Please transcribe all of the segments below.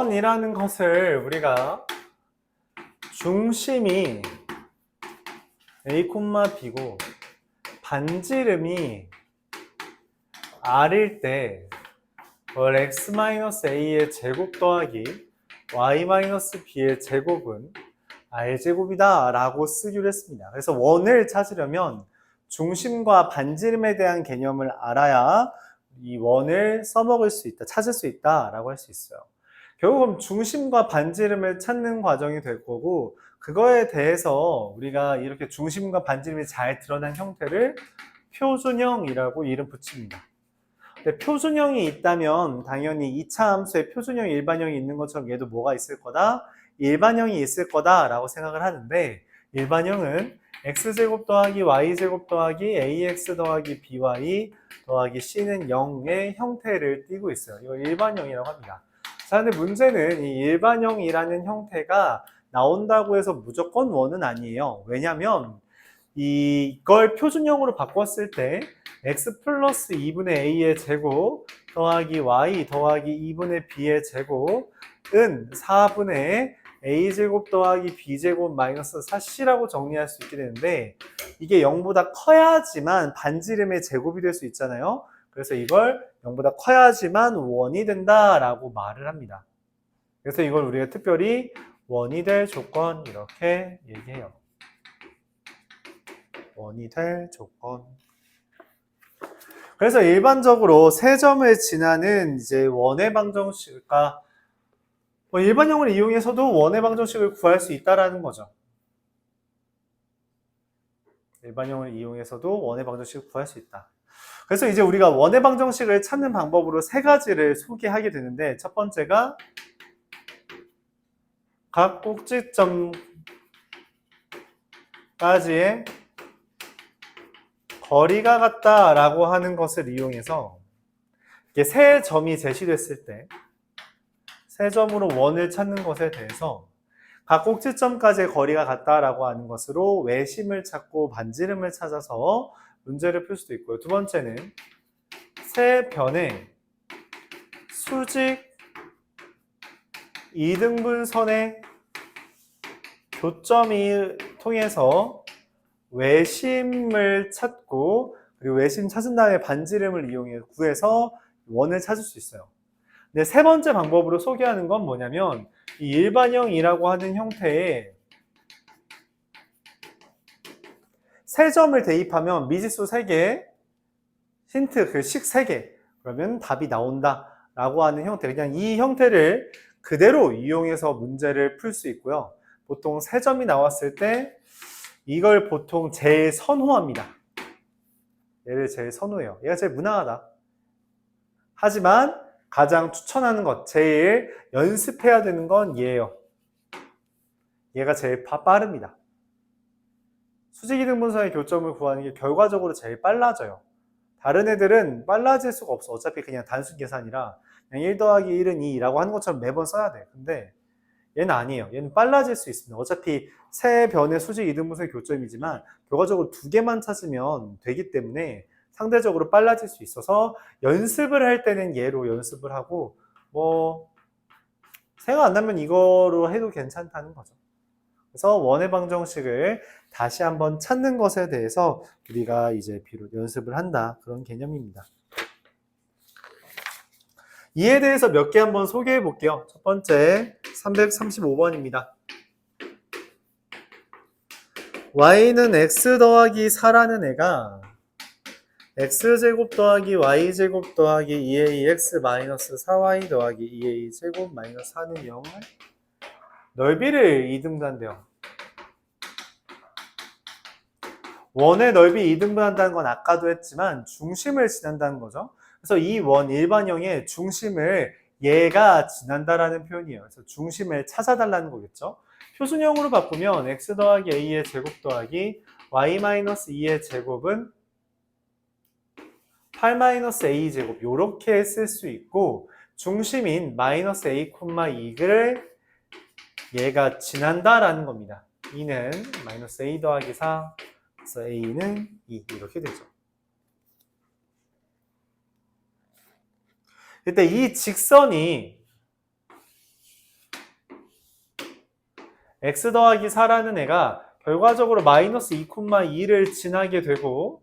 이라는 것을 우리가 중심이 A, B고 반지름이 R일 때 x-a의 제곱 더하기 y-b의 제곱은 r제곱이다 라고 쓰기로 했습니다. 그래서 원을 찾으려면 중심과 반지름에 대한 개념을 알아야 이 원을 써먹을 수 있다, 찾을 수 있다 라고 할 수 있어요. 결국은 중심과 반지름을 찾는 과정이 될 거고, 그거에 대해서 우리가 이렇게 중심과 반지름이 잘 드러난 형태를 표준형이라고 이름 붙입니다. 근데 표준형이 있다면 당연히 2차 함수에 표준형, 일반형이 있는 것처럼 얘도 뭐가 있을 거다? 일반형이 있을 거다 라고 생각을 하는데, 일반형은 x제곱 더하기 y제곱 더하기 ax 더하기 by 더하기 c는 0의 형태를 띠고 있어요. 이걸 일반형이라고 합니다. 자, 근데 문제는 이 일반형이라는 형태가 나온다고 해서 무조건 원은 아니에요. 왜냐면 이걸 표준형으로 바꿨을 때 x 플러스 2분의 a의 제곱 더하기 y 더하기 2분의 b의 제곱은 4분의 a제곱 더하기 b제곱 마이너스 4c라고 정리할 수 있게 되는데, 이게 0보다 커야지만 반지름의 제곱이 될 수 있잖아요. 그래서 이걸 0보다 커야지만 원이 된다라고 말을 합니다. 그래서 이걸 우리가 특별히 원이 될 조건 이렇게 얘기해요. 원이 될 조건. 그래서 일반적으로 세 점을 지나는 이제 원의 방정식, 그러니까 일반형을 이용해서도 원의 방정식을 구할 수 있다라는 거죠. 일반형을 이용해서도 원의 방정식을 구할 수 있다. 그래서 이제 우리가 원의 방정식을 찾는 방법으로 세 가지를 소개하게 되는데, 첫 번째가 각 꼭지점까지의 거리가 같다라고 하는 것을 이용해서 이게 세 점이 제시됐을 때 세 점으로 원을 찾는 것에 대해서 각 꼭지점까지의 거리가 같다라고 하는 것으로 외심을 찾고 반지름을 찾아서 문제를 풀 수도 있고요. 두 번째는 세 변의 수직 이등분선의 교점을 통해서 외심을 찾고, 그리고 외심 찾은 다음에 반지름을 이용해 구해서 원을 찾을 수 있어요. 근데 세 번째 방법으로 소개하는 건 뭐냐면, 이 일반형이라고 하는 형태에 세 점을 대입하면 미지수 3개, 힌트 그 식 3개, 그러면 답이 나온다 라고 하는 형태, 그냥 이 형태를 그대로 이용해서 문제를 풀 수 있고요. 보통 세 점이 나왔을 때 이걸 보통 제일 선호합니다. 얘를 제일 선호해요. 얘가 제일 무난하다. 하지만 가장 추천하는 것, 제일 연습해야 되는 건 얘예요. 얘가 제일 빠릅니다. 수직이등분선의 교점을 구하는 게 결과적으로 제일 빨라져요. 다른 애들은 빨라질 수가 없어. 어차피 그냥 단순 계산이라 그냥 1 더하기 1은 2라고 하는 것처럼 매번 써야 돼. 근데 얘는 아니에요. 얘는 빨라질 수 있습니다. 어차피 세 변의 수직 이등분선의 교점이지만 결과적으로 2개만 찾으면 되기 때문에 상대적으로 빨라질 수 있어서 연습을 할 때는 얘로 연습을 하고, 생각 안 나면 이거로 해도 괜찮다는 거죠. 그래서 원의 방정식을 다시 한번 찾는 것에 대해서 우리가 이제 비록 연습을 한다, 그런 개념입니다. 이에 대해서 몇 개 한번 소개해 볼게요. 첫 번째 335번입니다. y는 x 더하기 4라는 애가 x제곱 더하기 y제곱 더하기 2ax 마이너스 4y 더하기 2a제곱 마이너스 4는 0을 넓이를 이등분한대요. 원의 넓이 이등분한다는 건 아까도 했지만 중심을 지난다는 거죠. 그래서 이 원 일반형의 중심을 얘가 지난다라는 표현이에요. 그래서 중심을 찾아달라는 거겠죠. 표준형으로 바꾸면 x 더하기 a의 제곱 더하기 y-2의 제곱은 8-a 제곱 이렇게 쓸 수 있고, 중심인 마이너스 a, 2를 얘가 지난다라는 겁니다. 2는 마이너스 a 더하기 4, 그래서 a는 2 이렇게 되죠. 이때 이 직선이 x 더하기 4라는 애가 결과적으로 마이너스 2,2를 지나게 되고,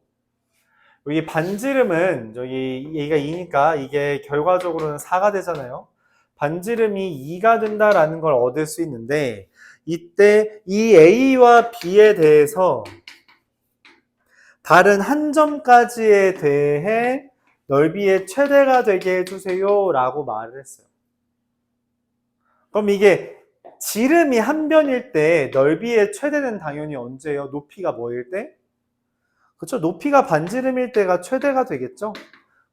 여기 반지름은 저기 얘가 2니까 이게 결과적으로는 4가 되잖아요. 반지름이 2가 된다라는 걸 얻을 수 있는데, 이때 이 A와 B에 대해서 다른 한 점까지에 대해 넓이의 최대가 되게 해주세요 라고 말을 했어요. 그럼 이게 지름이 한 변일 때 넓이의 최대는 당연히 언제예요? 높이가 뭐일 때? 그렇죠? 높이가 반지름일 때가 최대가 되겠죠?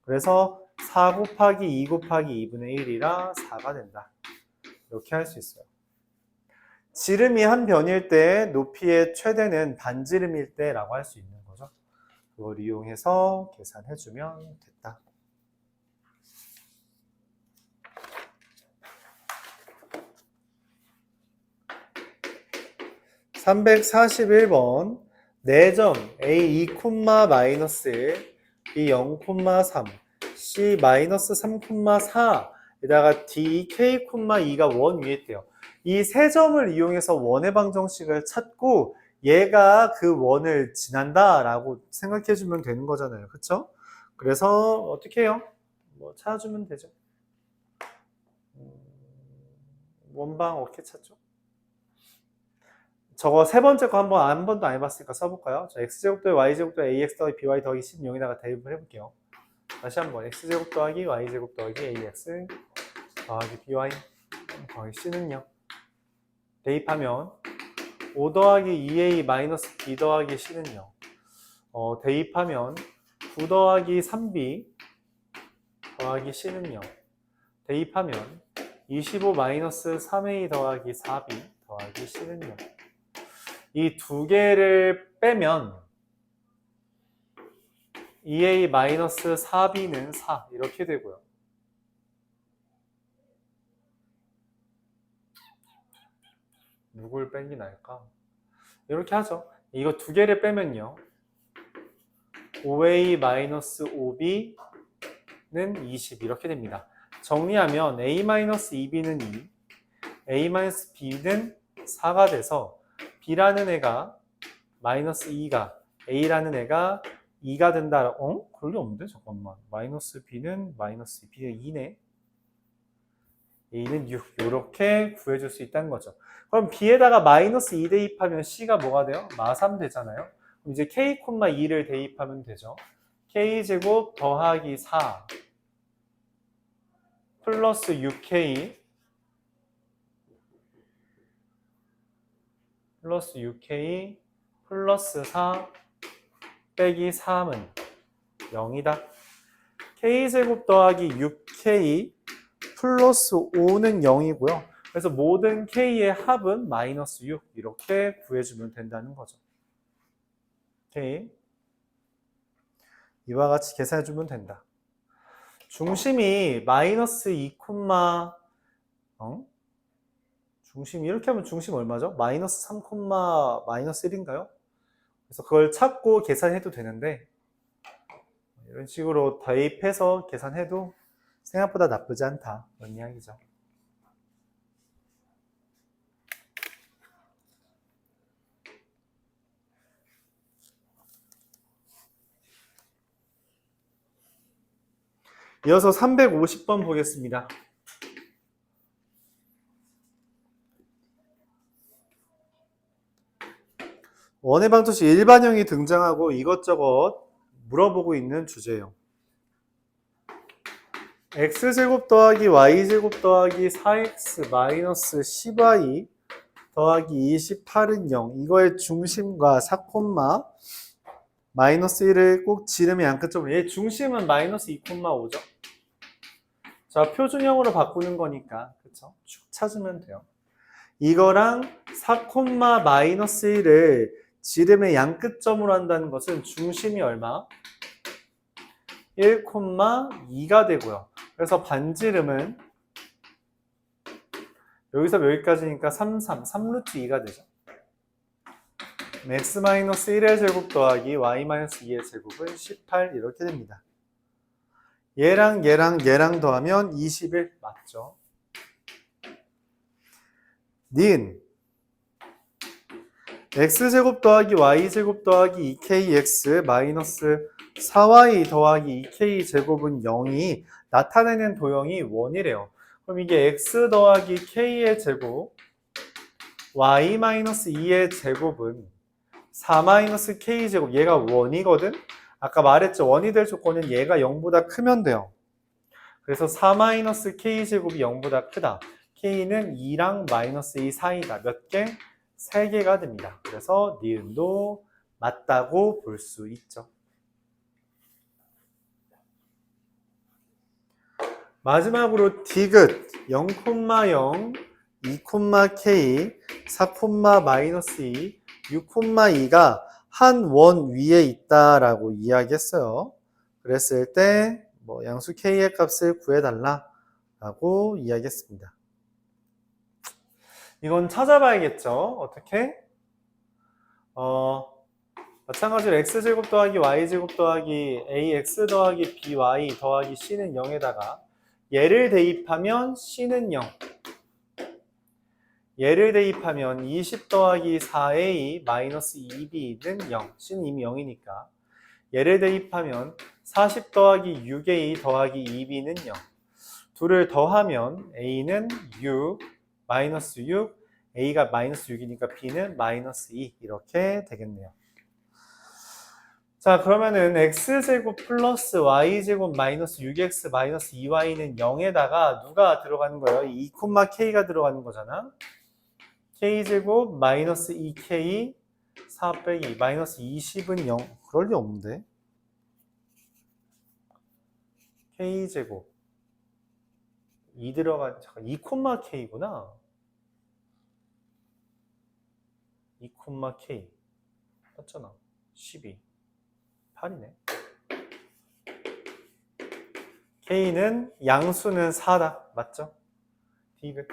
그래서 4 곱하기 2 곱하기 2분의 1이라 4가 된다. 이렇게 할 수 있어요. 지름이 한 변일 때 높이의 최대는 반지름일 때라고 할 수 있는 거죠. 그걸 이용해서 계산해주면 됐다. (341번) 4점 A 2, 마이너스 B 0,3 C 마이너스 3,4 에다가 D K, 2가 원 위에 있대요. 이 세 점을 이용해서 원의 방정식을 찾고 얘가 그 원을 지난다 라고 생각해 주면 되는 거잖아요. 그쵸? 그래서 어떻게 해요? 뭐 찾아주면 되죠. 원방 어떻게 찾죠? 저거 세 번째 거 한 번도 안 해봤으니까 써볼까요? 자, x제곱 더하기 y제곱 더하기 ax 더하기 by 더하기 c는 0에다가 대입을 해볼게요. 다시 한번 x제곱 더하기 y제곱 더하기 ax 더하기 by 더하기 c는 0. 대입하면 5 더하기 2a 마이너스 b 더하기 c는 0. 대입하면 9 더하기 3b 더하기 c는 0. 대입하면 25 마이너스 3a 더하기 4b 더하기 c는 0. 이 두 개를 빼면 2a 마이너스 4b는 4 이렇게 되고요. 누굴 뺀 게 나을까? 이렇게 하죠. 이거 두 개를 빼면요. 5a 마이너스 5b는 20 이렇게 됩니다. 정리하면 a 마이너스 2b는 2, a 마이너스 b는 4가 돼서 b라는 애가 마이너스 2가 a라는 애가 2가 된다. 그럴 리 없는데? 잠깐만. 마이너스 b는 마이너스 2, b는 2네. a는 6. 이렇게 구해줄 수 있다는 거죠. 그럼 b에다가 마이너스 2 대입하면 c가 뭐가 돼요? 마3 되잖아요. 그럼 이제 k, 2를 대입하면 되죠. k제곱 더하기 4 플러스 6k 플러스 6k 플러스 4 빼기 3은 0이다. k제곱 더하기 6k 플러스 5는 0이고요. 그래서 모든 k의 합은 마이너스 6 이렇게 구해주면 된다는 거죠. 오케이. 이와 같이 계산해주면 된다. 중심이 마이너스 2, 중심 이렇게 하면 중심 얼마죠? 마이너스 3, 마이너스 1인가요? 그래서 그걸 찾고 계산해도 되는데 이런 식으로 대입해서 계산해도 생각보다 나쁘지 않다 이런 이야기죠. 이어서 350번 보겠습니다. 원의 방정식 일반형이 등장하고 이것저것 물어보고 있는 주제예요. x제곱 더하기 y제곱 더하기 4x 마이너스 10y 더하기 28은 0. 이거의 중심과 4, 마이너스 1을 꼭 지름의 양끝점으로. 얘 중심은 마이너스 2,5죠. 자, 표준형으로 바꾸는 거니까 그쵸? 쭉 찾으면 돼요. 이거랑 4, 마이너스 1을 지름의 양끝점으로 한다는 것은 중심이 얼마? 1,2가 되고요. 그래서 반지름은 여기서 여기까지니까 3루트 2가 되죠. x 마이너스 1의 제곱 더하기 y 마이너스 2의 제곱은 18 이렇게 됩니다. 얘랑 더하면 21 맞죠? 니은 x제곱 더하기 y제곱 더하기 2kx 마이너스 4y 더하기 2k제곱은 0이 나타내는 도형이 원이래요. 그럼 이게 x 더하기 k의 제곱 y 마이너스 2의 제곱은 4 마이너스 k제곱, 얘가 원이거든? 아까 말했죠. 원이 될 조건은 얘가 0보다 크면 돼요. 그래서 4 마이너스 k제곱이 0보다 크다. k는 2랑 마이너스 2 사이다. 몇 개? 3개가 됩니다. 그래서 니은도 맞다고 볼 수 있죠. 마지막으로 디귿 0,0, 2,k, 4, 마이너스 2, 6,2가 한 원 위에 있다라고 이야기했어요. 그랬을 때 뭐 양수 k의 값을 구해달라 라고 이야기했습니다. 이건 찾아봐야겠죠. 어떻게? 마찬가지로 x제곱 더하기 y제곱 더하기 ax 더하기 by 더하기 c는 0에다가 얘를 대입하면 c는 0. 얘를 대입하면 20 더하기 4a 마이너스 2b는 0. c는 이미 0이니까. 얘를 대입하면 40 더하기 6a 더하기 2b는 0. 둘을 더하면 a는 6, 마이너스 6, a가 마이너스 6이니까 b는 마이너스 2 이렇게 되겠네요. 자, 그러면은 x제곱 플러스 y제곱 마이너스 6x 마이너스 2y는 0에다가 누가 들어가는 거예요? 2,k가 들어가는 거잖아. k제곱 마이너스 2k 4 빼기 마이너스 20은 0. 그럴 리 없는데. k제곱 2 들어간, 잠깐 2,k구나. 2,k 맞잖아. 12 8이네. k는 양수는 4다. 맞죠? 디귿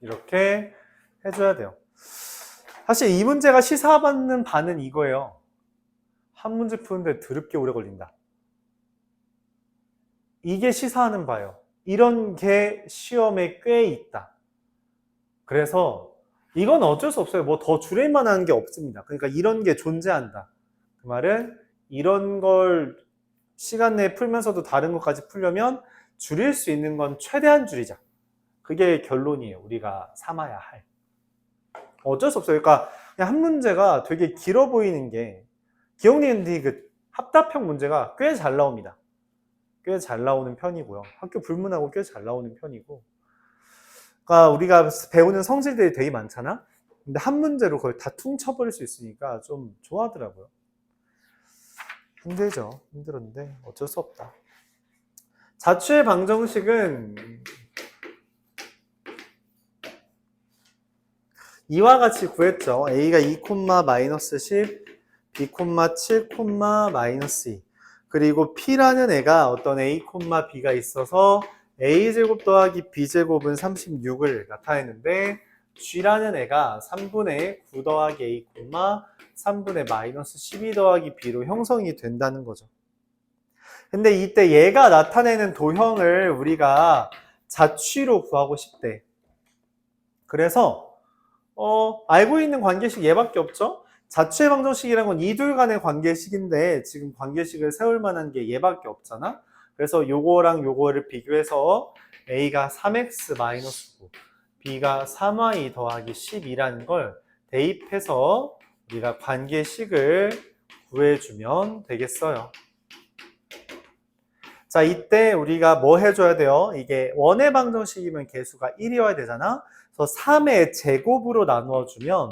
이렇게 해줘야 돼요. 사실 이 문제가 시사받는 바는 이거예요. 한 문제 푸는데 더럽게 오래 걸린다. 이게 시사하는 바예요. 이런 게 시험에 꽤 있다. 그래서 이건 어쩔 수 없어요. 뭐 더 줄일만 하는 게 없습니다. 그러니까 이런 게 존재한다. 그 말은 이런 걸 시간 내에 풀면서도 다른 것까지 풀려면 줄일 수 있는 건 최대한 줄이자. 그게 결론이에요. 우리가 삼아야 할. 어쩔 수 없어요. 그러니까 그냥 한 문제가 되게 길어 보이는 게 기억니은데 그 합답형 문제가 꽤 잘 나옵니다. 꽤 잘 나오는 편이고요. 학교 불문하고 꽤 잘 나오는 편이고. 그러니까 우리가 배우는 성질들이 되게 많잖아. 근데 한 문제로 그걸 다 퉁쳐버릴 수 있으니까 좀 좋아하더라고요. 힘들죠. 힘들었는데 어쩔 수 없다. 자취의 방정식은 이와 같이 구했죠. a가 2, 마이너스 10, b, 7, 마이너스 2. 그리고 p라는 애가 어떤 a, b가 있어서 a제곱 더하기 b제곱은 36을 나타내는데 g라는 애가 3분의 9 더하기 a, 3분의 마이너스 12 더하기 b로 형성이 된다는 거죠. 근데 이때 얘가 나타내는 도형을 우리가 자취로 구하고 싶대. 그래서 알고 있는 관계식 얘밖에 없죠? 자취의 방정식이라는 건 이 둘 간의 관계식인데 지금 관계식을 세울 만한 게 얘밖에 없잖아? 그래서 요거랑 요거를 비교해서 a가 3x-9, b가 3y 더하기 10이라는 걸 대입해서 우리가 관계식을 구해주면 되겠어요. 자, 이때 우리가 뭐 해줘야 돼요? 이게 원의 방정식이면 개수가 1이어야 되잖아? 그래서 3의 제곱으로 나누어주면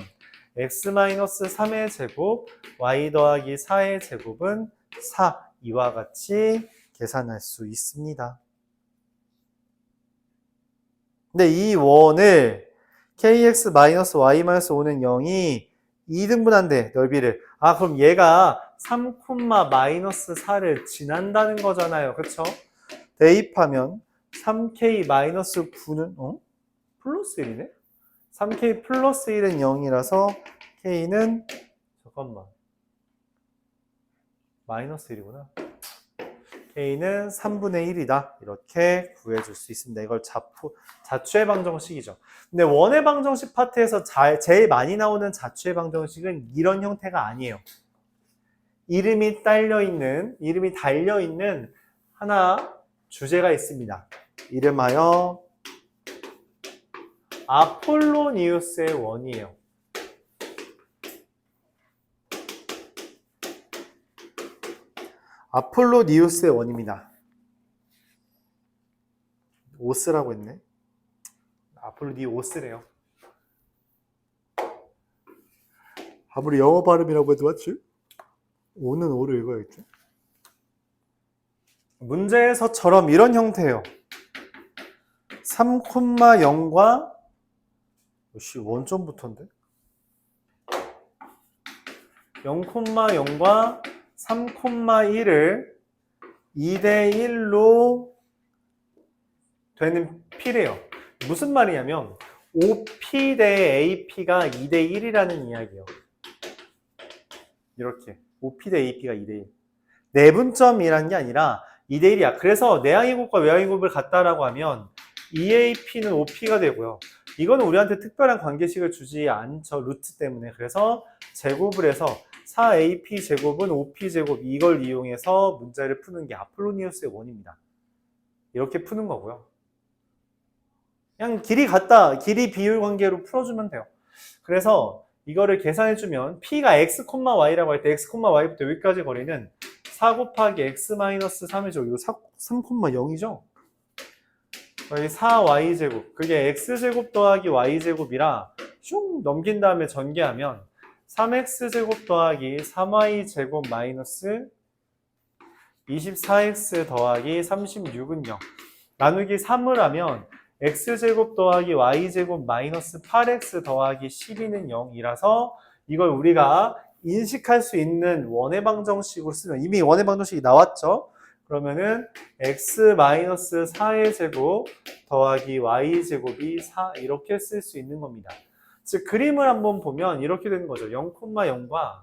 x-3의 제곱, y 더하기 4의 제곱은 4, 이와 같이 계산할 수 있습니다. 근데 이 원을 kx-y-5는 0이 2등분한대, 넓이를. 아, 그럼 얘가 3, 마이너스 4를 지난다는 거잖아요. 그쵸? 대입하면 3k-9는 플러스 1이네? 3k 플러스 1은 0이라서 k는 잠깐만 마이너스 1이구나. K는 3분의 1이다. 이렇게 구해줄 수 있습니다. 이걸 자추의 방정식이죠. 근데 원의 방정식 파트에서 제일 많이 나오는 자추의 방정식은 이런 형태가 아니에요. 이름이 달려있는 하나 주제가 있습니다. 이름하여 아폴로니우스의 원이에요. 아폴로니우스의 원입니다. 오스라고 했네. 아폴로니오스래요. 아무리 영어 발음이라고 해도 맞지? 오는 오를 읽어야겠죠? 문제에서처럼 이런 형태예요. 3,0과 원점부터인데? 0,0과 3,1을 2대1로 되는 P래요. 무슨 말이냐면 OP 대 AP가 2대1이라는 이야기예요. 이렇게 OP 대 AP가 2대1. 내분점이라는 게 아니라 2대1이야. 그래서 내항의 곱과 외항의 곱을 같다라고 하면 EAP는 OP가 되고요. 이거는 우리한테 특별한 관계식을 주지 않죠. 루트 때문에. 그래서 제곱을 해서 4AP 제곱은 OP 제곱, 이걸 이용해서 문제를 푸는 게 아폴로니우스의 원입니다. 이렇게 푸는 거고요. 그냥 길이 같다, 길이 비율 관계로 풀어주면 돼요. 그래서 이거를 계산해주면 P가 x, y라고 할 때 x, y부터 여기까지 거리는 4 곱하기 x-3이죠. 이거 3,0이죠. 여기 4y제곱, 그게 x제곱 더하기 y제곱이라 슝 넘긴 다음에 전개하면 3x제곱 더하기 3y제곱 마이너스 24x 더하기 36은 0. 나누기 3을 하면 x제곱 더하기 y제곱 마이너스 8x 더하기 12는 0이라서 이걸 우리가 인식할 수 있는 원의 방정식으로 쓰면, 이미 원의 방정식이 나왔죠? 그러면은 x-4의 제곱 더하기 y제곱이 4 이렇게 쓸 수 있는 겁니다. 즉 그림을 한번 보면 이렇게 되는 거죠. 0,0과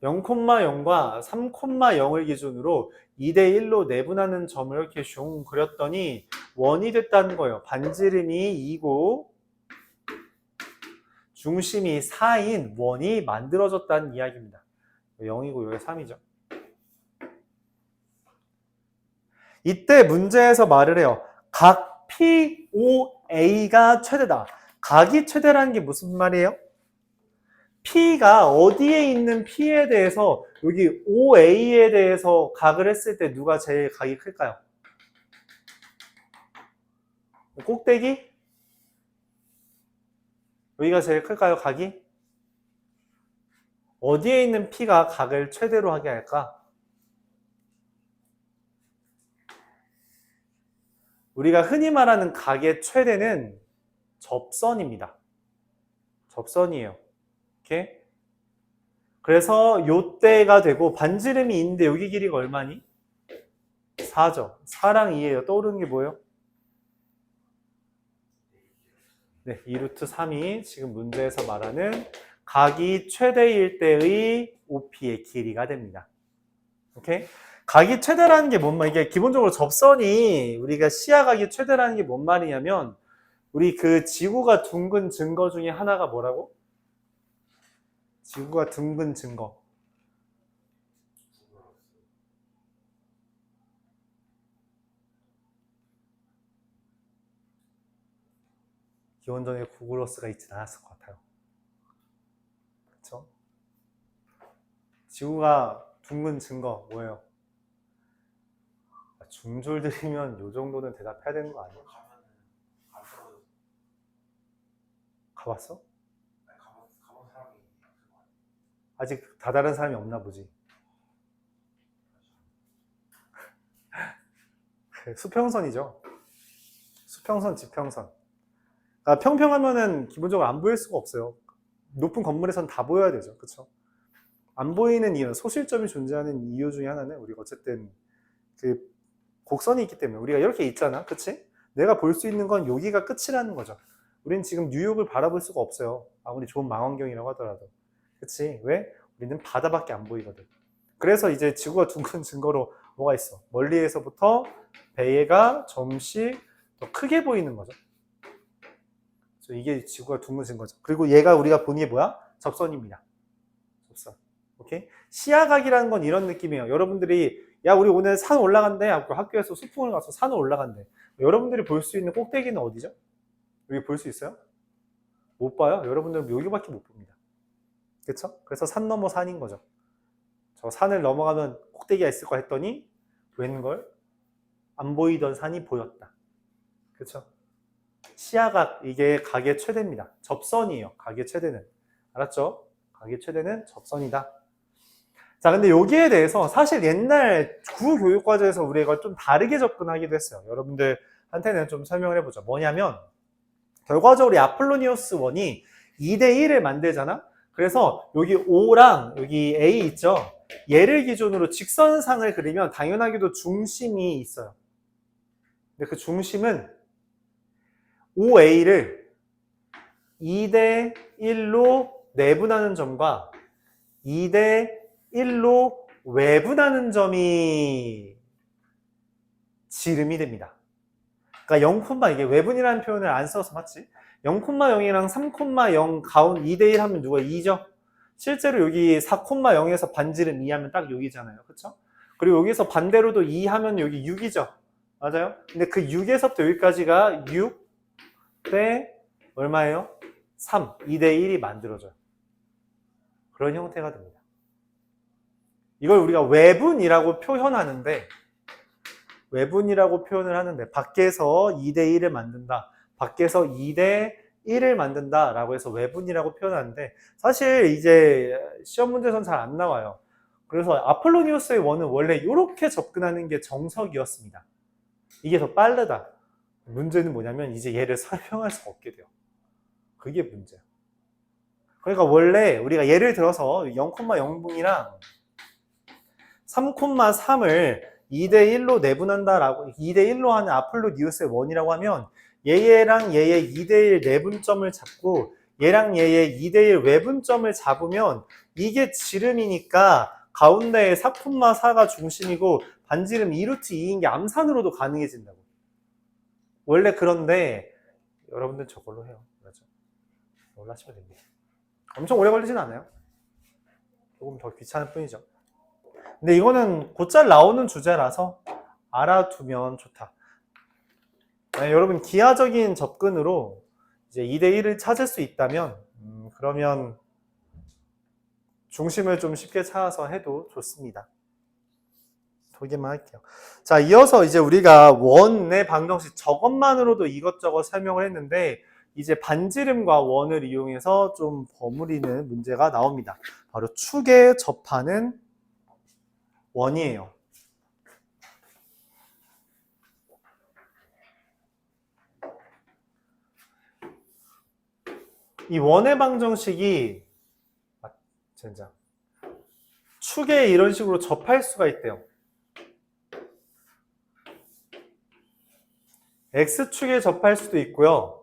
3,0을 기준으로 2대1로 내분하는 점을 이렇게 슝 그렸더니 원이 됐다는 거예요. 반지름이 2고 중심이 4인 원이 만들어졌다는 이야기입니다. 0이고 여기 3이죠. 이때 문제에서 말을 해요. 각 POA가 최대다. 각이 최대라는 게 무슨 말이에요? P가 어디에 있는 P에 대해서 여기 OA에 대해서 각을 했을 때 누가 제일 각이 클까요? 꼭대기? 여기가 제일 클까요, 각이? 어디에 있는 P가 각을 최대로 하게 할까? 우리가 흔히 말하는 각의 최대는 접선입니다. 접선이에요. 이렇게. 그래서 요때가 되고 반지름이 있는데 여기 길이가 얼마니? 4죠. 4랑 2예요. 떠오르는 게 뭐예요? 네, 2루트 3이 지금 문제에서 말하는 각이 최대일 때의 OP의 길이가 됩니다. 오케이? 각이 최대라는 게 뭔 말이야? 이게 기본적으로 접선이 우리가 시야각이 최대라는 게 뭔 말이냐면 우리 그 지구가 둥근 증거 중에 하나가 뭐라고? 지구가 둥근 증거. 기원전에 구글어스가 있진 않았을 것 같아요. 그렇죠? 지구가 둥근 증거 뭐예요? 중졸 들이면 요 정도는 대답해야 되는 거 아니에요? 가봤어? 아직 다다른 사람이 없나 보지. 수평선이죠. 수평선, 지평선. 그러니까 평평하면은 기본적으로 안 보일 수가 없어요. 높은 건물에선 다 보여야 되죠. 그렇죠? 안 보이는 이유, 소실점이 존재하는 이유 중에 하나는 우리가 어쨌든 그 곡선이 있기 때문에 우리가 이렇게 있잖아. 그치? 내가 볼 수 있는 건 여기가 끝이라는 거죠. 우린 지금 뉴욕을 바라볼 수가 없어요. 아무리 좋은 망원경이라고 하더라도. 그치? 왜? 우리는 바다밖에 안 보이거든. 그래서 이제 지구가 둥근 증거로 뭐가 있어? 멀리에서부터 배가 점씩 더 크게 보이는 거죠. 그래서 이게 지구가 둥근 증거죠. 그리고 얘가 우리가 본 게 뭐야? 접선입니다. 접선. 오케이? 시야각이라는 건 이런 느낌이에요. 여러분들이 야 우리 오늘 산 올라간대 하고 학교에서 소풍을 가서 산을 올라간대. 여러분들이 볼 수 있는 꼭대기는 어디죠? 여기 볼 수 있어요? 못 봐요. 여러분들은 여기밖에 못 봅니다. 그렇죠? 그래서 산 넘어 산인 거죠. 저 산을 넘어가면 꼭대기가 있을 거 했더니 웬걸 안 보이던 산이 보였다. 그렇죠? 시야각 이게 각의 최대입니다. 접선이에요. 각의 최대는. 알았죠? 각의 최대는 접선이다. 자, 근데 여기에 대해서 사실 옛날 구교육과정에서 우리가 이걸 좀 다르게 접근하기도 했어요. 여러분들한테는 좀 설명을 해보죠. 뭐냐면 결과적으로 이 아폴로니우스 1이 2대1을 만들잖아? 그래서 여기 O랑 여기 A 있죠? 얘를 기준으로 직선상을 그리면 당연하게도 중심이 있어요. 근데 그 중심은 OA를 2대1로 내분하는 점과 2대1로 외분하는 점이 지름이 됩니다. 그러니까 0, 이게 외분이라는 표현을 안 써서 맞지? 0,0이랑 3,0 가운 2대1 하면 누가 2죠? 실제로 여기 4,0에서 반지름 2 하면 딱 여기잖아요. 그쵸? 그리고 여기서 반대로도 2 하면 여기 6이죠? 맞아요? 근데 그 6에서부터 여기까지가 6 대 얼마예요? 3, 2대1이 만들어져요. 그런 형태가 됩니다. 이걸 우리가 외분이라고 표현하는데 밖에서 2대1을 만든다. 밖에서 2대1을 만든다 라고 해서 외분이라고 표현하는데 사실 이제 시험 문제에서는 잘 안 나와요. 그래서 아폴로니우스의 원은 원래 이렇게 접근하는 게 정석이었습니다. 이게 더 빠르다. 문제는 뭐냐면 이제 얘를 설명할 수 없게 돼요. 그게 문제야. 그러니까 원래 우리가 예를 들어서 0,0분이랑 3,3을 2대1로 내분한다라고 2대1로 하는 아폴로니우스의 원이라고 하면 얘랑 얘의 2대1 내분점을 잡고 얘랑 얘의 2대1 외분점을 잡으면 이게 지름이니까 가운데에 4,4가 중심이고 반지름 2루트 2인 게 암산으로도 가능해진다고. 원래 그런데 여러분들 저걸로 해요. 맞죠? 저걸로 하시면 됩니다. 엄청 오래 걸리진 않아요. 조금 더 귀찮을 뿐이죠. 근데 이거는 곧잘 나오는 주제라서 알아두면 좋다. 만약 여러분 기하적인 접근으로 이제 2대1을 찾을 수 있다면 그러면 중심을 좀 쉽게 찾아서 해도 좋습니다. 소개만 할게요. 자, 이어서 이제 우리가 원의 방정식 저것만으로도 이것저것 설명을 했는데 이제 반지름과 원을 이용해서 좀 버무리는 문제가 나옵니다. 바로 축에 접하는 원이에요. 이 원의 방정식이 젠장 축에 이런 식으로 접할 수가 있대요. X축에 접할 수도 있고요.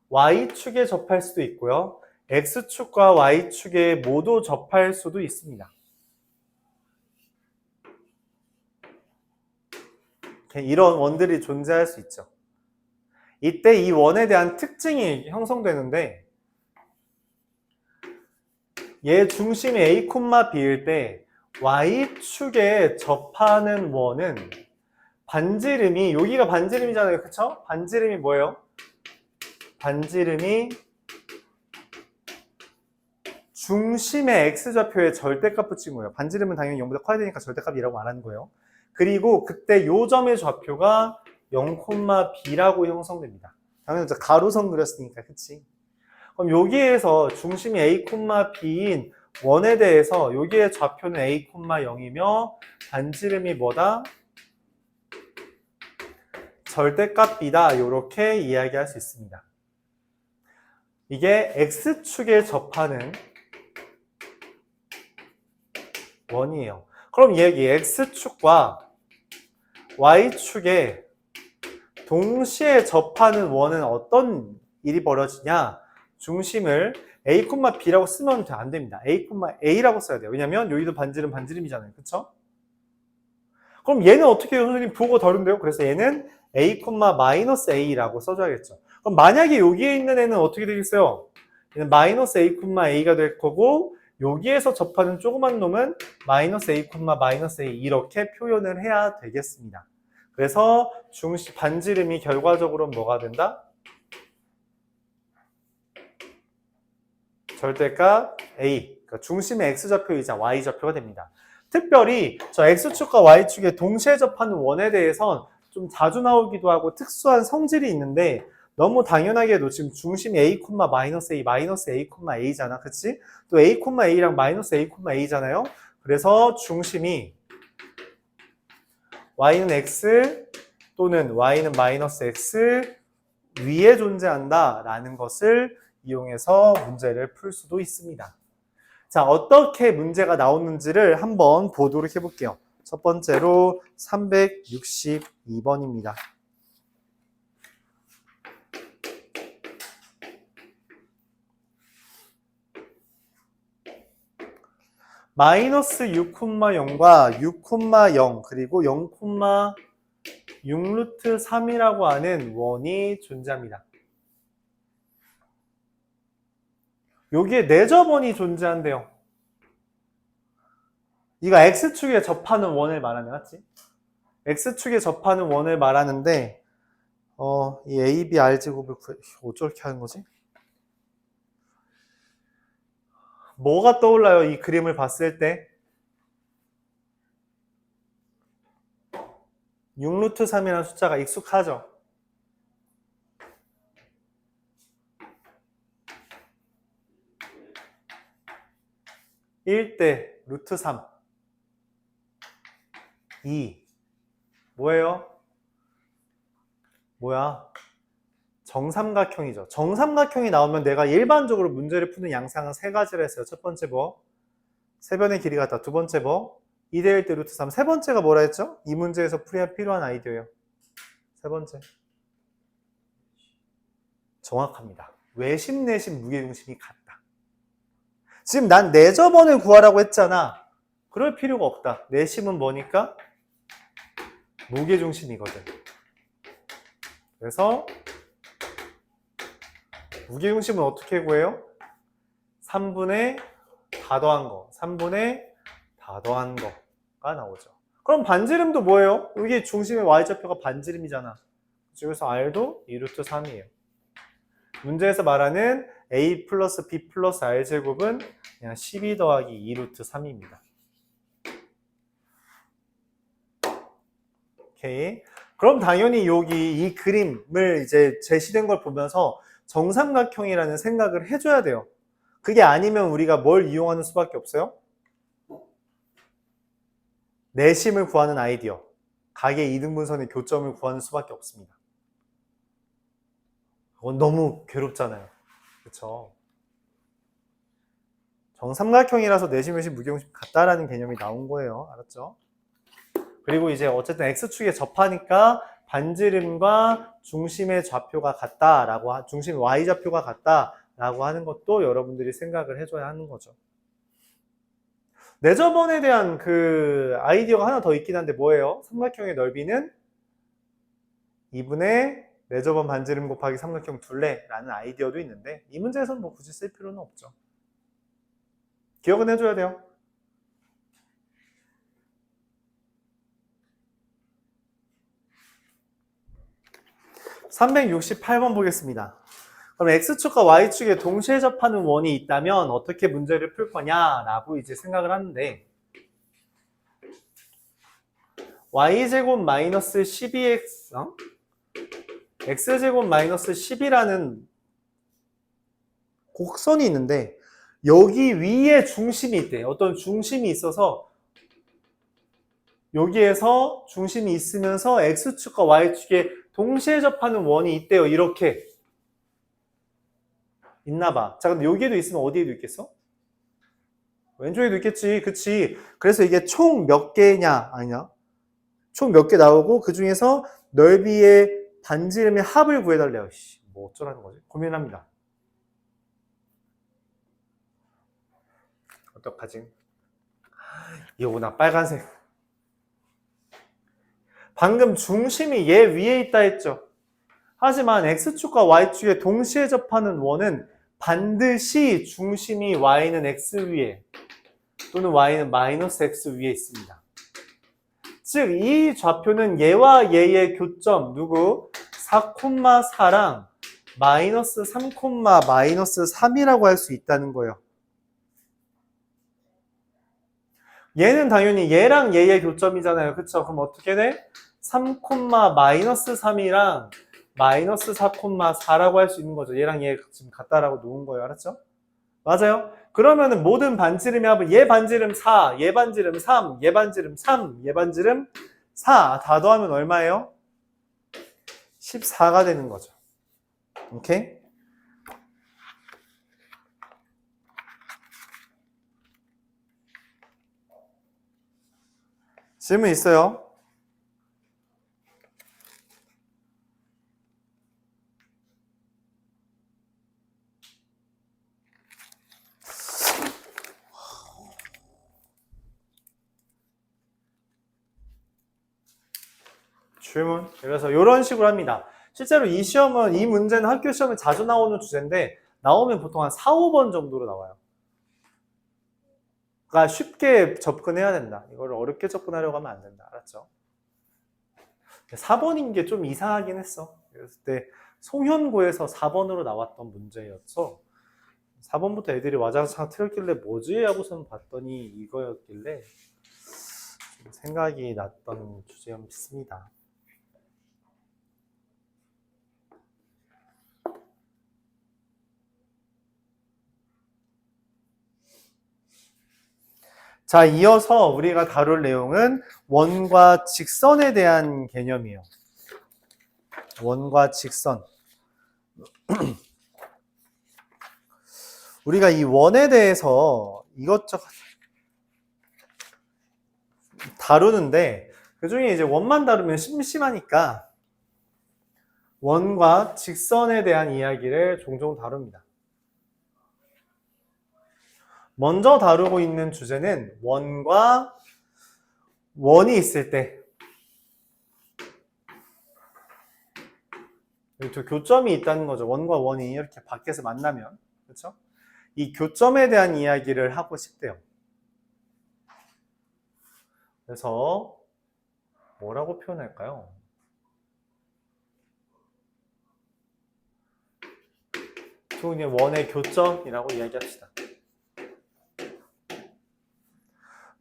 Y축에 접할 수도 있고요. X축과 Y축에 모두 접할 수도 있습니다. 이런 원들이 존재할 수 있죠. 이때 이 원에 대한 특징이 형성되는데 얘 중심이 A, B일 때 Y축에 접하는 원은 반지름이 여기가 반지름이잖아요. 그쵸? 반지름이 뭐예요? 반지름이 중심의 X좌표의 절대값 붙인 거예요. 반지름은 당연히 0보다 커야 되니까 절대값이라고 안 하는 거예요. 그리고 그때 요 점의 좌표가 0,B라고 형성됩니다. 당연히 가로선 그렸으니까, 그치? 그럼 여기에서 중심이 A, B인 원에 대해서 여기의 좌표는 A, 0이며 반지름이 뭐다? 절대값 B다. 이렇게 이야기할 수 있습니다. 이게 X축에 접하는 원이에요. 그럼 여기 X축과 Y축에 동시에 접하는 원은 어떤 일이 벌어지냐? 중심을 A, B라고 쓰면 안 됩니다. A, A라고 써야 돼요. 왜냐면 여기도 반지름, 반지름이잖아요. 그쵸? 그럼 얘는 어떻게 해요? 선생님 부호가 다른데요? 그래서 얘는 A, 마이너스 A라고 써줘야겠죠. 그럼 만약에 여기에 있는 애는 어떻게 되겠어요? 얘는 마이너스 A, A가 될 거고 여기에서 접하는 조그만 놈은 마이너스 A, 마이너스 A 이렇게 표현을 해야 되겠습니다. 그래서 반지름이 결과적으로 뭐가 된다? 절대값 A, 그러니까 중심의 X좌표이자 Y좌표가 됩니다. 특별히 저 X축과 Y축에 동시에 접하는 원에 대해선 좀 자주 나오기도 하고 특수한 성질이 있는데 너무 당연하게도 지금 중심이 A, 마이너스 A, 마이너스 A, A잖아. 그치? 또 A, A랑 마이너스 A, A잖아요. 그래서 중심이 Y는 X 또는 Y는 마이너스 X 위에 존재한다 라는 것을 이용해서 문제를 풀 수도 있습니다. 자, 어떻게 문제가 나오는지를 한번 보도록 해볼게요. 첫 번째로 362번입니다. 마이너스 6,0과 6,0 그리고 0,6루트 3이라고 하는 원이 존재합니다. 여기에 내접원이 존재한대요. 이거 X축에 접하는 원을 말하는 맞지? X축에 접하는 원을 말하는데 이 AB R제곱을 어떻게 하는 거지? 뭐가 떠올라요? 이 그림을 봤을 때 6루트 3이라는 숫자가 익숙하죠? (1) 대 루트 3 2 뭐예요? 뭐야? 정삼각형이죠. 정삼각형이 나오면 내가 일반적으로 문제를 푸는 양상은 세 가지를 했어요. 첫 번째 뭐? 세변의 길이 같다. 두 번째 뭐? 2대 1 대 루트 3. 세 번째가 뭐라 했죠? 이 문제에서 풀이할 필요한 아이디어예요. 세 번째. 정확합니다. 외심, 내심, 무게중심이 같다. 지금 난 내접원을 구하라고 했잖아. 그럴 필요가 없다. 내심은 뭐니까? 무게중심이거든. 그래서 무게중심은 어떻게 구해요? 3분의 다 더한 거, 3분의 다 더한 거가 나오죠. 그럼 반지름도 뭐예요? 여기 중심의 Y좌표가 반지름이잖아. 그래서 R도 2루트 3이에요. 문제에서 말하는 A 플러스 B 플러스 R제곱은 그냥 12 더하기 2루트 3입니다. 오케이. 그럼 당연히 여기 이 그림을 이제 제시된 걸 보면서 정삼각형이라는 생각을 해줘야 돼요. 그게 아니면 우리가 뭘 이용하는 수밖에 없어요? 내심을 구하는 아이디어. 각의 이등분선의 교점을 구하는 수밖에 없습니다. 그건 너무 괴롭잖아요. 그렇죠? 정삼각형이라서 내심, 외심, 무게중심 같다라는 개념이 나온 거예요. 알았죠? 그리고 이제 어쨌든 X축에 접하니까 반지름과 중심의 좌표가 같다라고, 중심 Y좌표가 같다라고 하는 것도 여러분들이 생각을 해줘야 하는 거죠. 내접원에 대한 그 아이디어가 하나 더 있긴 한데 뭐예요? 삼각형의 넓이는 2분의 내접원 반지름 곱하기 삼각형 둘레라는 아이디어도 있는데 이 문제에서는 뭐 굳이 쓸 필요는 없죠. 기억은 해줘야 돼요. (368번) 보겠습니다. 그럼 X축과 Y축에 동시에 접하는 원이 있다면 어떻게 문제를 풀 거냐라고 이제 생각을 하는데 Y제곱 마이너스 12X X제곱 마이너스 10이라는 곡선이 있는데 여기 위에 중심이 있대. 어떤 중심이 있어서 여기에서 중심이 있으면서 X축과 Y축에 동시에 접하는 원이 있대요. 이렇게 있나봐. 자, 근데 여기에도 있으면 어디에도 있겠어? 왼쪽에도 있겠지. 그치? 그래서 이게 총 몇 개냐? 아니냐? 총 몇 개 나오고 그 중에서 넓이의 반지름의 합을 구해달래요. 뭐 어쩌라는 거지? 고민합니다. 어떡하지? 이거구나, 빨간색. 방금 중심이 얘 위에 있다 했죠. 하지만 X축과 Y축에 동시에 접하는 원은 반드시 중심이 Y는 X 위에 또는 Y는 마이너스 X 위에 있습니다. 즉, 이 좌표는 얘와 얘의 교점, 누구? 4,4랑 마이너스 3, 마이너스 3이라고 할 수 있다는 거예요. 얘는 당연히 얘랑 얘의 교점이잖아요. 그쵸? 그럼 어떻게 돼? 3, 마이너스 3이랑 마이너스 4,4라고 할 수 있는 거죠. 얘랑 얘 지금 같다라고 놓은 거예요. 알았죠? 맞아요? 그러면은 모든 반지름의 합은 얘 반지름 4, 얘 반지름 3, 얘 반지름 3, 얘 반지름 4 다 더하면 얼마예요? 14가 되는 거죠. 오케이? 질문 있어요? 질문. 그래서 이런 식으로 합니다. 실제로 이 시험은, 이 문제는 학교 시험에 자주 나오는 주제인데 나오면 보통 한 4, 5번 정도로 나와요. 그러니까 쉽게 접근해야 된다. 이걸 어렵게 접근하려고 하면 안 된다. 알았죠? 4번인 게 좀 이상하긴 했어. 그랬을 때 송현고에서 4번으로 나왔던 문제였어. 4번부터 애들이 와장창 틀었길래 뭐지? 하고서는 봤더니 이거였길래 좀 생각이 났던 주제였습니다. 자, 이어서 우리가 다룰 내용은 원과 직선에 대한 개념이에요. 원과 직선. 우리가 이 원에 대해서 이것저것 다루는데 그중에 이제 원만 다루면 심심하니까 원과 직선에 대한 이야기를 종종 다룹니다. 먼저 다루고 있는 주제는 원과 원이 있을 때 두 교점이 있다는 거죠. 원과 원이 이렇게 밖에서 만나면, 그렇죠? 이 교점에 대한 이야기를 하고 싶대요. 그래서 뭐라고 표현할까요? 그냥 원의 교점이라고 이야기합시다.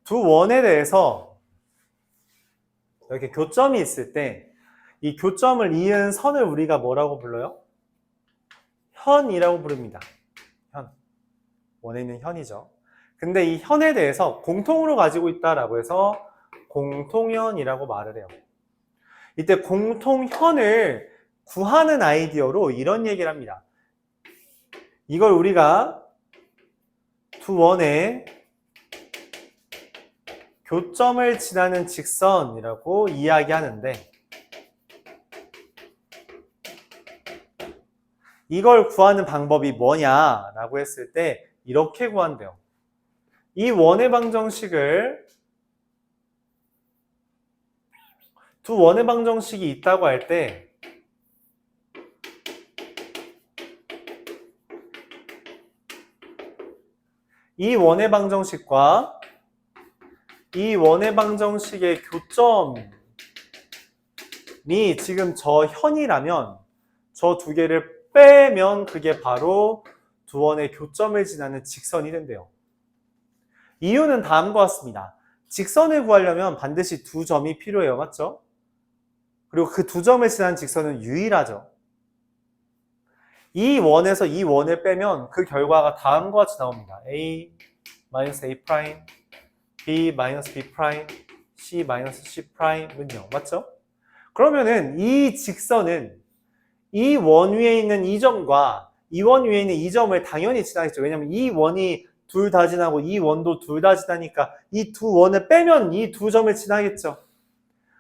두 원에 대해서 이렇게 교점이 있을 때 이 교점을 이은 선을 우리가 뭐라고 불러요? 현이라고 부릅니다. 현. 원에 있는 현이죠. 근데 이 현에 대해서 공통으로 가지고 있다라고 해서 공통현이라고 말을 해요. 이때 공통현을 구하는 아이디어로 이런 얘기를 합니다. 이걸 우리가 두 원의 교점을 지나는 직선이라고 이야기하는데 이걸 구하는 방법이 뭐냐라고 했을 때 이렇게 구한대요. 이 원의 방정식을 두 원의 방정식이 있다고 할 때 이 원의 방정식과 이 원의 방정식의 교점이 지금 저 현이라면 저 두 개를 빼면 그게 바로 두 원의 교점을 지나는 직선이 된대요. 이유는 다음과 같습니다. 직선을 구하려면 반드시 두 점이 필요해요. 맞죠? 그리고 그 두 점을 지나는 직선은 유일하죠. 이 원에서 이 원을 빼면 그 결과가 다음과 같이 나옵니다. A, A', B, B', C, C'은요. 맞죠? 그러면은 이 직선은 이 원 위에 있는 이 점과 이 원 위에 있는 이 점을 당연히 지나겠죠. 왜냐면 이 원이 둘 다 지나고 이 원도 둘 다 지나니까 이 두 원을 빼면 이 두 점을 지나겠죠.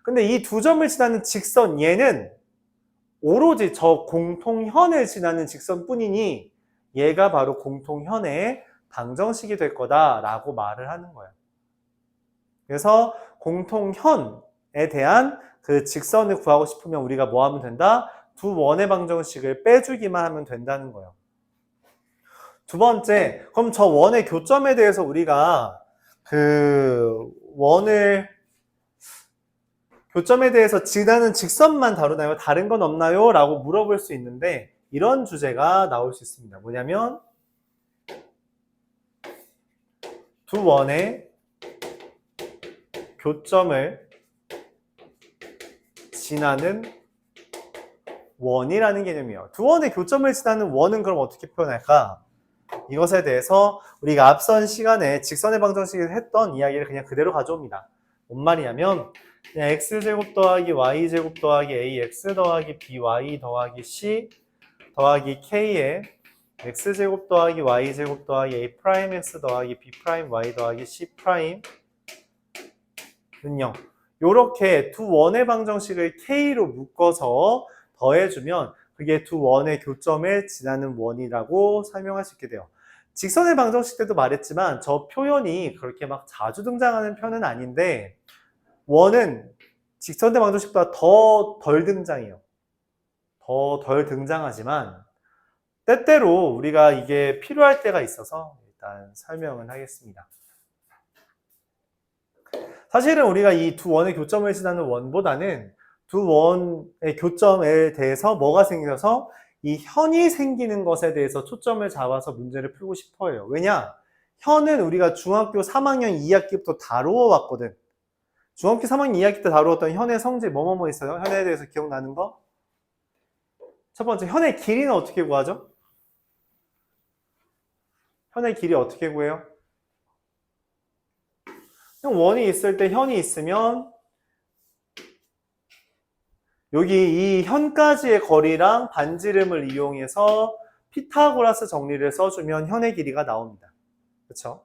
근데 이 두 점을 지나는 직선 얘는 오로지 저 공통현을 지나는 직선뿐이니 얘가 바로 공통현의 방정식이 될 거다라고 말을 하는 거예요. 그래서 공통현에 대한 그 직선을 구하고 싶으면 우리가 뭐 하면 된다? 두 원의 방정식을 빼주기만 하면 된다는 거예요. 두 번째, 그럼 저 원의 교점에 대해서 우리가 그 원을 교점에 대해서 지나는 직선만 다루나요? 다른 건 없나요? 라고 물어볼 수 있는데 이런 주제가 나올 수 있습니다. 뭐냐면 두 원의 교점을 지나는 원이라는 개념이에요. 두 원의 교점을 지나는 원은 그럼 어떻게 표현할까? 이것에 대해서 우리가 앞선 시간에 직선의 방정식을 했던 이야기를 그냥 그대로 가져옵니다. 뭔 말이냐면 그냥 x제곱 더하기 y제곱 더하기 ax 더하기 by 더하기 c 더하기 k에 x제곱 더하기 y제곱 더하기 a 프라임 x 더하기 b 프라임 y 더하기 c 프라임 는요. 요렇게 두 원의 방정식을 k로 묶어서 더해주면 그게 두 원의 교점을 지나는 원이라고 설명할 수 있게 돼요. 직선의 방정식 때도 말했지만 저 표현이 그렇게 막 자주 등장하는 편은 아닌데 원은 직선의 방정식보다 더 덜 등장해요. 더 덜 등장하지만 때때로 우리가 이게 필요할 때가 있어서 일단 설명을 하겠습니다. 사실은 우리가 이 두 원의 교점을 지나는 원보다는 두 원의 교점에 대해서 뭐가 생겨서 이 현이 생기는 것에 대해서 초점을 잡아서 문제를 풀고 싶어 해요. 왜냐? 현은 우리가 중학교 3학년 2학기부터 다루어 왔거든. 중학교 3학년 2학기 때 다루었던 현의 성질 뭐뭐뭐 있어요? 현에 대해서 기억나는 거? 첫 번째, 현의 길이는 어떻게 구하죠? 현의 길이 어떻게 구해요? 원이 있을 때 현이 있으면 여기 이 현까지의 거리랑 반지름을 이용해서 피타고라스 정리를 써주면 현의 길이가 나옵니다. 그렇죠?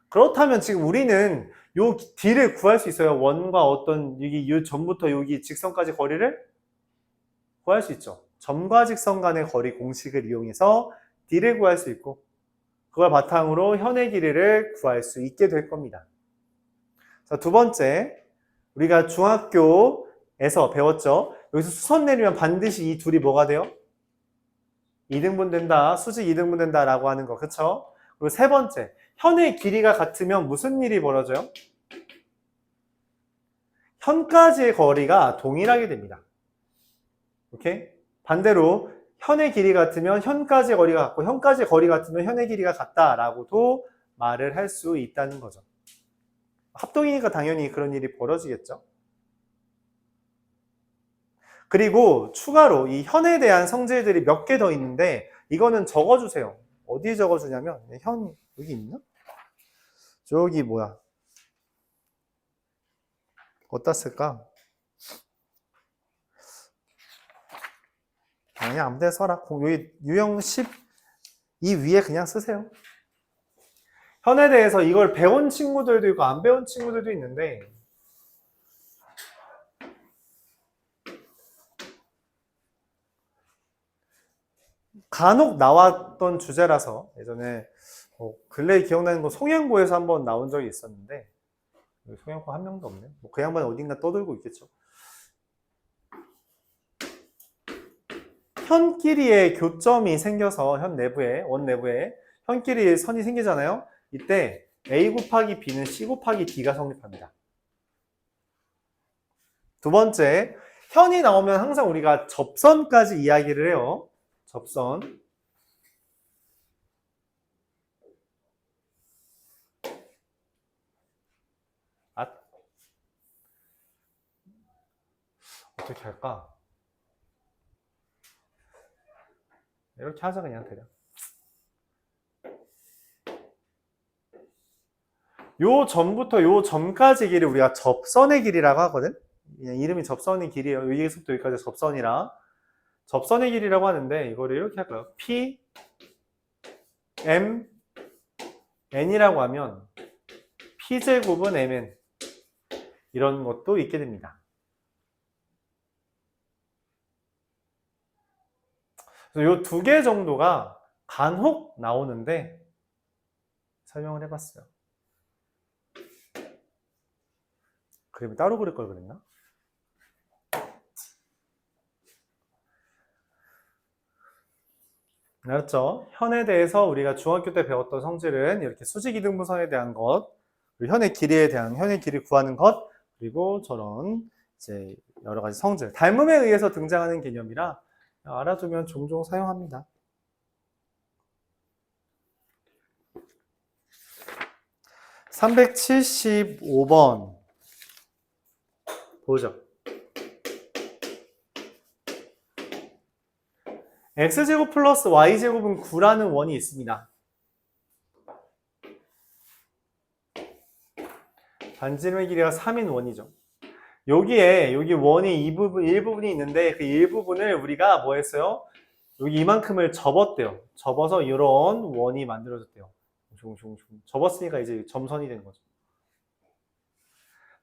그렇다면 지금 우리는 요 D를 구할 수 있어요. 원과 어떤 여기 요 점부터 여기 직선까지 거리를 구할 수 있죠. 점과 직선 간의 거리 공식을 이용해서 D를 구할 수 있고 그걸 바탕으로 현의 길이를 구할 수 있게 될 겁니다. 자, 두 번째, 우리가 중학교에서 배웠죠. 여기서 수선 내리면 반드시 이 둘이 뭐가 돼요? 2등분 된다, 수직 2등분 된다 라고 하는 거, 그쵸? 그리고 세 번째, 현의 길이가 같으면 무슨 일이 벌어져요? 현까지의 거리가 동일하게 됩니다. 오케이? 반대로 현의 길이 같으면 현까지의 거리가 같고 현까지의 거리 같으면 현의 길이가 같다라고도 말을 할 수 있다는 거죠. 합동이니까 당연히 그런 일이 벌어지겠죠. 그리고 추가로 이 현에 대한 성질들이 몇 개 더 있는데 이거는 적어주세요. 어디에 적어주냐면 현 여기 있나? 저기 뭐야? 어디다 쓸까? 아니 아무 데나 써라. 여기 유형 10 이 위에 그냥 쓰세요. 현에 대해서 이걸 배운 친구들도 있고 안 배운 친구들도 있는데 간혹 나왔던 주제라서 예전에 근래에 기억나는 건 송양고에서 한번 나온 적이 있었는데 송양고 한 명도 없네. 그 양반 어딘가 떠들고 있겠죠. 현끼리의 교점이 생겨서 현 내부에 원 내부에 현끼리 선이 생기잖아요. 이때 A 곱하기 B는 C 곱하기 D가 성립합니다. 두 번째, 현이 나오면 항상 우리가 접선까지 이야기를 해요. 접선. 어떻게 할까? 이렇게 하자 그냥 대략. 요 점부터 요 점까지 길이 우리가 접선의 길이라고 하거든. 그냥 이름이 접선의 길이에요. 여기서부터 여기까지 접선이라 접선의 길이라고 하는데 이거를 이렇게 할까요? P, M, N이라고 하면 P제곱은 MN 이런 것도 있게 됩니다. 요 두 개 정도가 간혹 나오는데 설명을 해봤어요. 그림을 따로 그릴 걸 그랬나? 알았죠? 현에 대해서 우리가 중학교 때 배웠던 성질은 이렇게 수직이등분선에 대한 것, 그리고 현의 길이에 대한 현의 길이 구하는 것, 그리고 저런 이제 여러 가지 성질, 닮음에 의해서 등장하는 개념이라 알아두면 종종 사용합니다. (375번) 보죠. x제곱 플러스 y제곱은 9라는 원이 있습니다. 반지름의 길이가 3인 원이죠. 여기 원이 일부분이 있는데 그 일부분을 우리가 뭐 했어요? 여기 이만큼을 접었대요. 접어서 이런 원이 만들어졌대요. 접었으니까 이제 점선이 된 거죠.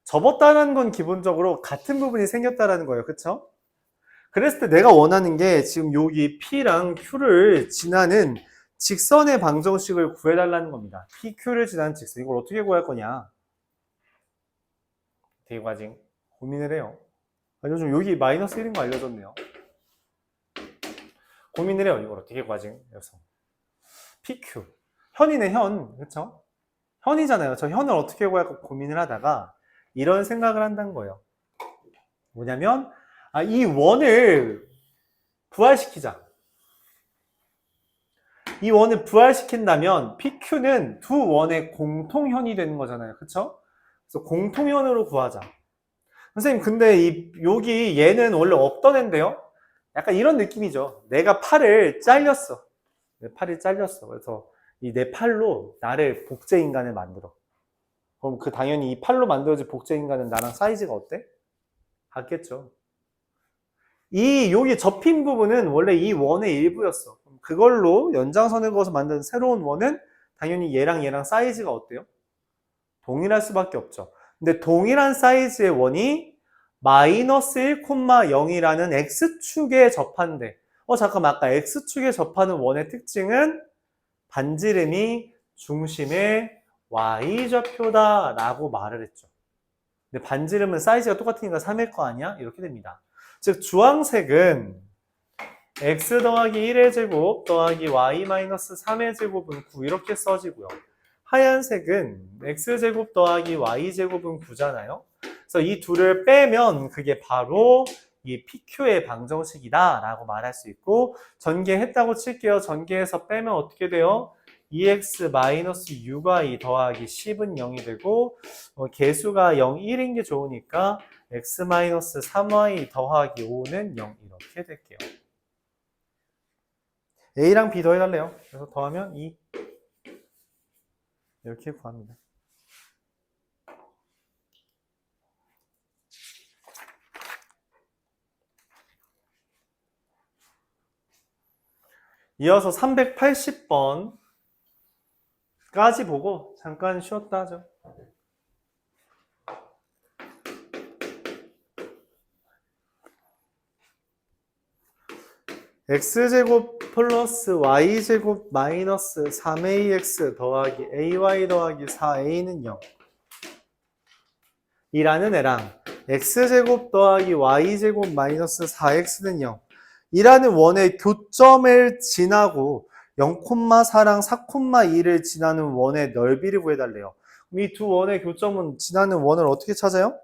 접었다는 건 기본적으로 같은 부분이 생겼다는 거예요. 그쵸? 그랬을 때 내가 원하는 게 지금 여기 P랑 Q를 지나는 직선의 방정식을 구해달라는 겁니다. P, Q를 지나는 직선. 이걸 어떻게 구할 거냐? 되게 과징 고민을 해요. 요즘 여기 마이너스 1인 거 알려줬네요. 고민을 해요. 이걸 어떻게 과징? 그래서 PQ. 현이네, 현. 그쵸? 현이잖아요. 저 현을 어떻게 구할까 고민을 하다가 이런 생각을 한다는 거예요. 뭐냐면, 이 원을 부활시키자. 이 원을 부활시킨다면 PQ는 두 원의 공통현이 되는 거잖아요. 그쵸? 그래서 공통현으로 구하자. 선생님, 근데 여기 얘는 원래 없던 애인데요? 약간 이런 느낌이죠. 내가 팔을 잘렸어. 내 팔이 잘렸어. 그래서 이 내 팔로 나를 복제인간을 만들어. 그럼 당연히 이 팔로 만들어진 복제인간은 나랑 사이즈가 어때? 같겠죠. 여기 접힌 부분은 원래 이 원의 일부였어. 그걸로 연장선을 그어서 만든 새로운 원은 당연히 얘랑 사이즈가 어때요? 동일할 수밖에 없죠. 근데 동일한 사이즈의 원이 마이너스 1,0이라는 x축에 접한대. 잠깐만, 아까 x축에 접하는 원의 특징은 반지름이 중심의 y좌표다 라고 말을 했죠. 근데 반지름은 사이즈가 똑같으니까 3일 거 아니야? 이렇게 됩니다. 즉 주황색은 x 더하기 1의 제곱 더하기 y 마이너스 3의 제곱은 9 이렇게 써지고요. 하얀색은 x제곱 더하기 y제곱은 9잖아요. 그래서 이 둘을 빼면 그게 바로 이 PQ의 방정식이다 라고 말할 수 있고, 전개했다고 칠게요. 전개해서 빼면 어떻게 돼요? 2x-6y 더하기 10은 0이 되고, 개수가 0, 1인 게 좋으니까 x-3y 더하기 5는 0 이렇게 될게요. A랑 B 더해달래요. 그래서 더하면 2 이렇게 구합니다. 이어서 380번까지 보고 잠깐 쉬었다 하죠. x제곱 플러스 y제곱 마이너스 3ax 더하기 ay 더하기 4a는 0 이라는 애랑 x제곱 더하기 y제곱 마이너스 4x는 0 이라는 원의 교점을 지나고 0,4랑 4,2를 지나는 원의 넓이를 구해달래요. 이 두 원의 교점은 지나는 원을 어떻게 찾아요?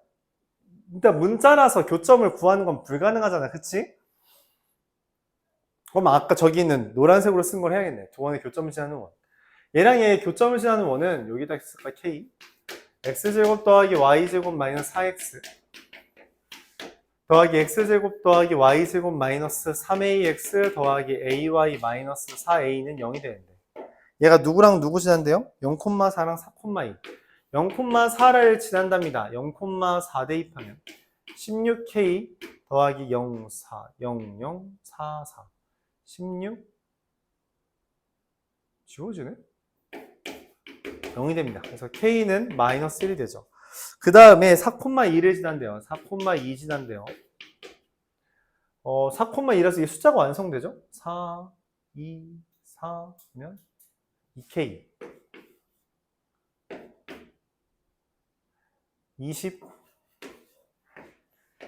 일단 문자라서 교점을 구하는 건 불가능하잖아. 그치? 그럼 아까 저기 있는 노란색으로 쓴 걸 해야겠네. 두 원의 교점을 지나는 원. 얘랑 얘의 교점을 지나는 원은 여기다 쓸까? K. x제곱 더하기 y제곱 마이너스 4x 더하기 x제곱 더하기 y제곱 마이너스 3ax 더하기 ay 마이너스 4a는 0이 되는데, 얘가 누구랑 누구 지난대요? 0,4랑 4,2. 0,4를 지난답니다. 0,4 대입하면 16k 더하기 0044 16 지워지네? 0이 됩니다. 그래서 k는 마이너스 1이 되죠. 그 다음에 4,2를 지난대요. 4,2 지난대요. 4,2라서 이 숫자가 완성되죠? 4, 2, 4면 2K 20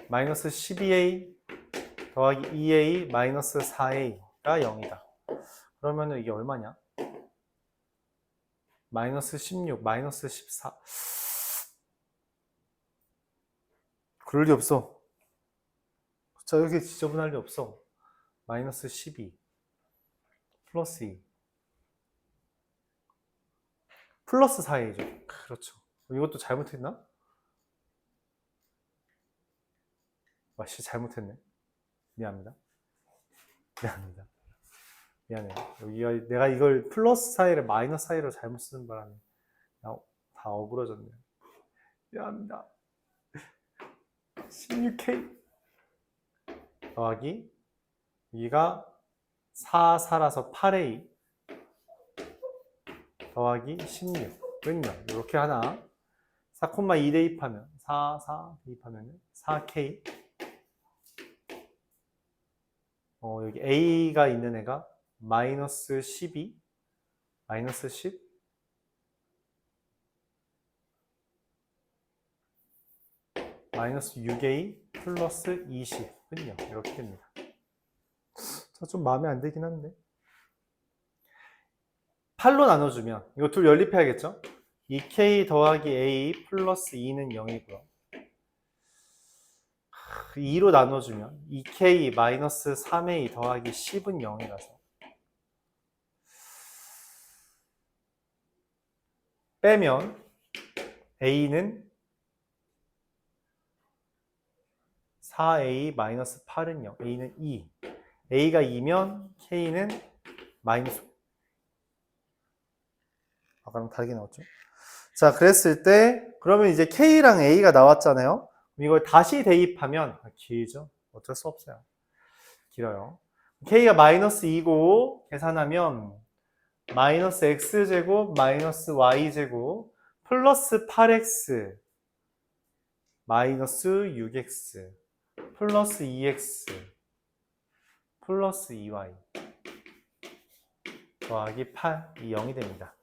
마이너스 12A 더하기 2A 마이너스 4A가 0이다. 그러면 이게 얼마냐? 마이너스 16, 마이너스 14. 그럴 리 없어. 자, 여기 지저분할 리 없어. 마이너스 12 플러스 2 플러스 4A죠. 그렇죠. 이것도 잘못했나? 와, 씨, 잘못했네. 미안합니다. 미안합니다. 미안해요. 여기가 내가 이걸 플러스 4A를 마이너스 4A로 잘못 쓰는 바람에 다 어그러졌네요. 미안합니다. 16K 더하기 여기가 4, 4라서 8A 더하기 16은요. 이렇게 하나 4,2 대입하면 4, 4 대입하면 4K 여기 A가 있는 애가 마이너스 12 마이너스 10 마이너스 6A 플러스 20은요. 이렇게 됩니다. 자, 좀 마음에 안 들긴 한데 8로 나눠주면 이거 둘 연립해야겠죠? 2K 더하기 A 플러스 2는 0이고요. 2로 나눠주면 2K 마이너스 3A 더하기 10은 0이라서 빼면 A는 4A 마이너스 8은 0. A는 2. A가 2면 K는 마이너스. 아까랑 다르게 나왔죠? 자, 그랬을 때 그러면 이제 K랑 A가 나왔잖아요. 이걸 다시 대입하면 길죠? 어쩔 수 없어요. 길어요. K가 마이너스 2고 계산하면 마이너스 X제곱 마이너스 Y제곱 플러스 8X 마이너스 6X 플러스 2X 플러스 2Y 더하기 8, 이 0이 됩니다.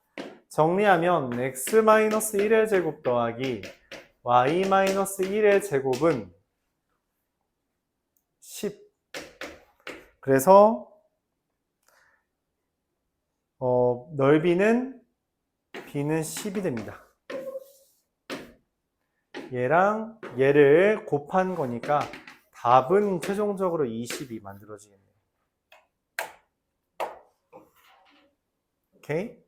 정리하면 X-1의 제곱 더하기 Y-1의 제곱은 10. 그래서 넓이는 B는 10이 됩니다. 얘랑 얘를 곱한 거니까 답은 최종적으로 20이 만들어지겠네요. 오케이?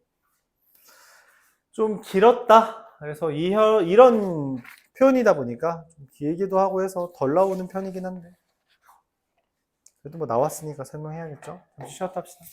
좀 길었다. 그래서 이런 표현이다 보니까 좀 길기도 하고 해서 덜 나오는 편이긴 한데 그래도 뭐 나왔으니까 설명해야겠죠? 잠시 쉬었다 합시다.